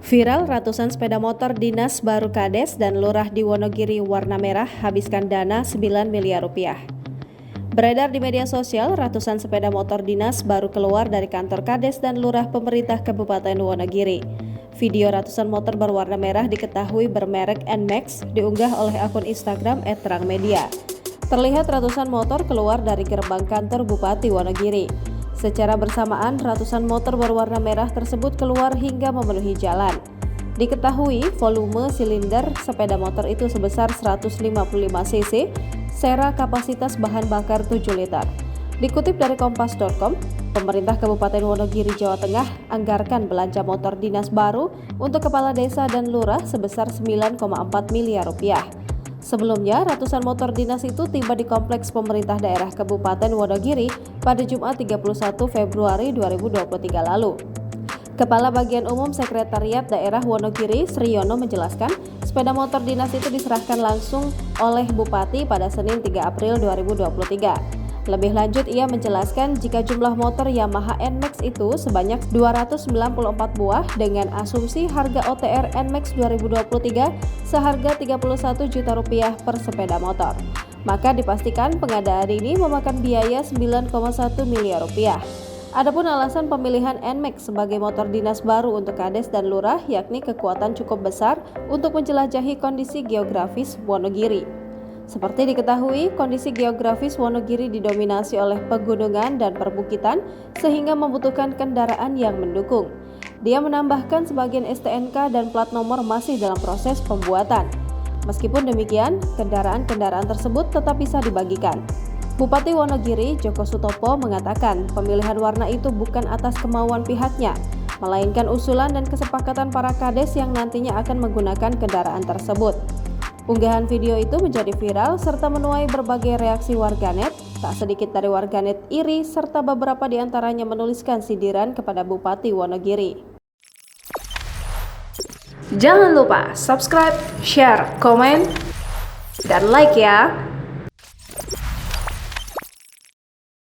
Viral, ratusan sepeda motor dinas baru Kades dan Lurah di Wonogiri warna merah habiskan dana 9 miliar rupiah. Beredar di media sosial, ratusan sepeda motor dinas baru keluar dari kantor Kades dan Lurah pemerintah Kabupaten Wonogiri. Video ratusan motor berwarna merah diketahui bermerek NMAX diunggah oleh akun Instagram @terangmedia. Terlihat ratusan motor keluar dari gerbang kantor Bupati Wonogiri. Secara bersamaan, ratusan motor berwarna merah tersebut keluar hingga memenuhi jalan. Diketahui volume silinder sepeda motor itu sebesar 155 cc, sera kapasitas bahan bakar 7 liter. Dikutip dari kompas.com, pemerintah Kabupaten Wonogiri, Jawa Tengah anggarkan belanja motor dinas baru untuk kepala desa dan lurah sebesar 9,4 miliar rupiah. Sebelumnya, ratusan motor dinas itu tiba di kompleks pemerintah daerah Kabupaten Wonogiri pada Jumat 31 Februari 2023 lalu. Kepala Bagian Umum Sekretariat Daerah Wonogiri, Sriyono menjelaskan, sepeda motor dinas itu diserahkan langsung oleh Bupati pada Senin 3 April 2023. Lebih lanjut, ia menjelaskan jika jumlah motor Yamaha NMAX itu sebanyak 294 buah dengan asumsi harga OTR NMAX 2023 seharga 31 juta rupiah per sepeda motor. Maka dipastikan pengadaan ini memakan biaya 9,1 miliar rupiah. Adapun alasan pemilihan NMAX sebagai motor dinas baru untuk Kades dan Lurah yakni kekuatan cukup besar untuk menjelajahi kondisi geografis Wonogiri. Seperti diketahui, kondisi geografis Wonogiri didominasi oleh pegunungan dan perbukitan sehingga membutuhkan kendaraan yang mendukung. Dia menambahkan sebagian STNK dan plat nomor masih dalam proses pembuatan. Meskipun demikian, kendaraan-kendaraan tersebut tetap bisa dibagikan. Bupati Wonogiri, Joko Sutopo, mengatakan pemilihan warna itu bukan atas kemauan pihaknya, melainkan usulan dan kesepakatan para kades yang nantinya akan menggunakan kendaraan tersebut. Unggahan video itu menjadi viral serta menuai berbagai reaksi warganet. Tak sedikit dari warganet iri serta beberapa di antaranya menuliskan sindiran kepada Bupati Wonogiri. Jangan lupa subscribe, share, komen, dan like ya!